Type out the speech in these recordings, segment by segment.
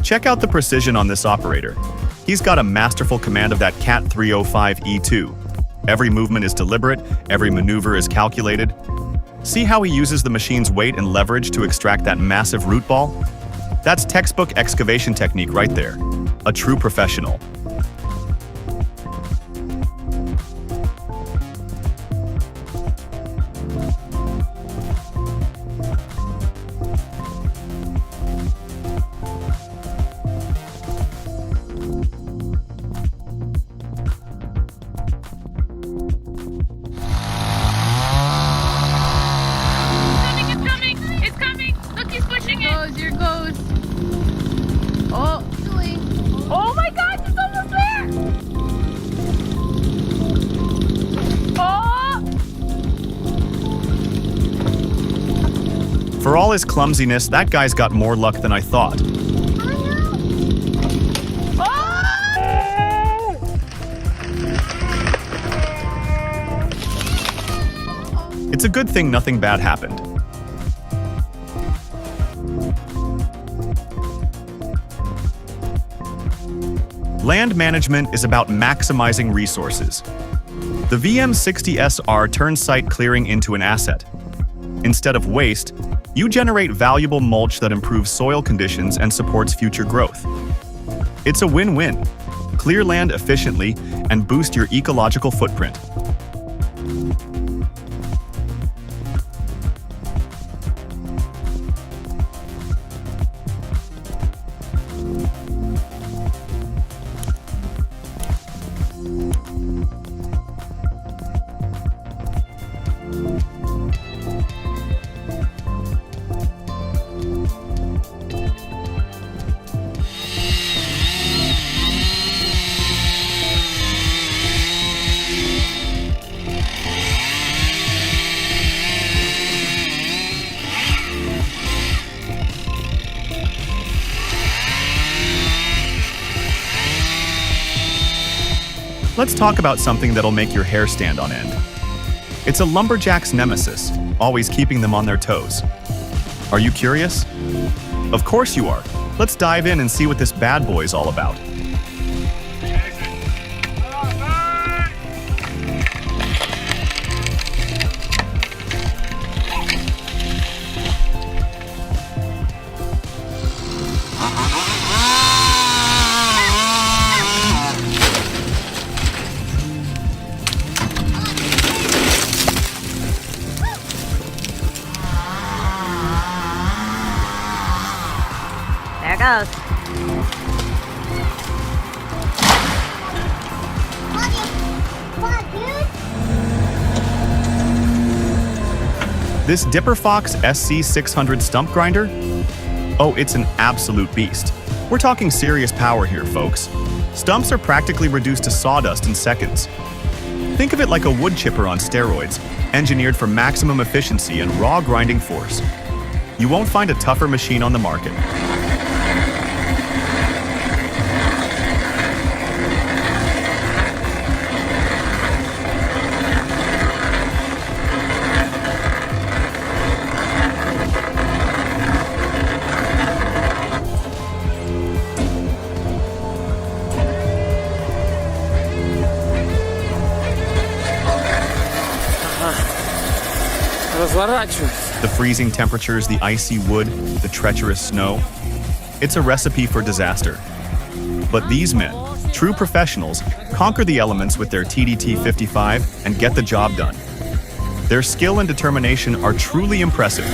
Check out the precision on this operator. He's got a masterful command of that Cat 305E2. Every movement is deliberate, every maneuver is calculated. See how he uses the machine's weight and leverage to extract that massive root ball? That's textbook excavation technique right there. A true professional. Oh my God, it's almost there! Oh! For all his clumsiness, that guy's got more luck than I thought. It's a good thing nothing bad happened. Land management is about maximizing resources. The VM60SR turns site clearing into an asset. Instead of waste, you generate valuable mulch that improves soil conditions and supports future growth. It's a win-win. Clear land efficiently and boost your ecological footprint. Let's talk about something that'll make your hair stand on end. It's a lumberjack's nemesis, always keeping them on their toes. Are you curious? Of course you are. Let's dive in and see what this bad boy's all about. There it goes. This Dipper Fox SC600 stump grinder? Oh, it's an absolute beast. We're talking serious power here, folks. Stumps are practically reduced to sawdust in seconds. Think of it like a wood chipper on steroids, engineered for maximum efficiency and raw grinding force. You won't find a tougher machine on the market. The freezing temperatures, the icy wood, the treacherous snow. It's a recipe for disaster. But these men, true professionals, conquer the elements with their TDT-55 and get the job done. Their skill and determination are truly impressive.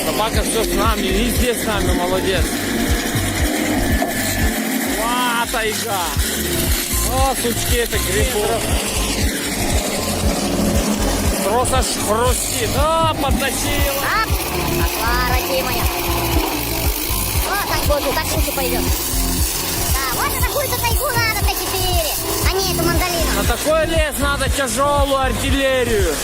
Собака все с нами, везде с нами, молодец. Тайга. О, сучки, это грибок. Просто аж хрустит. О, подтащила. Пошла, родимая. О, так боже, так лучше пойдет. Да, вот на такую-то тайгу надо Т4, а не эту мандолину. На такой лес надо тяжелую артиллерию.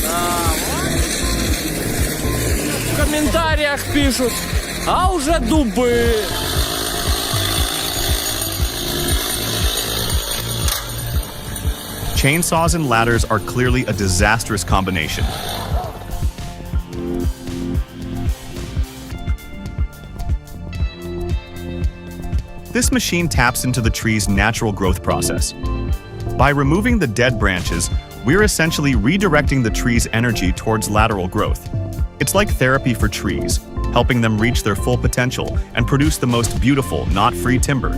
Да, вот. В комментариях пишут, а уже дубы. Chainsaws and ladders are clearly a disastrous combination. This machine taps into the tree's natural growth process. By removing the dead branches, we're essentially redirecting the tree's energy towards lateral growth. It's like therapy for trees, helping them reach their full potential and produce the most beautiful, knot-free timber.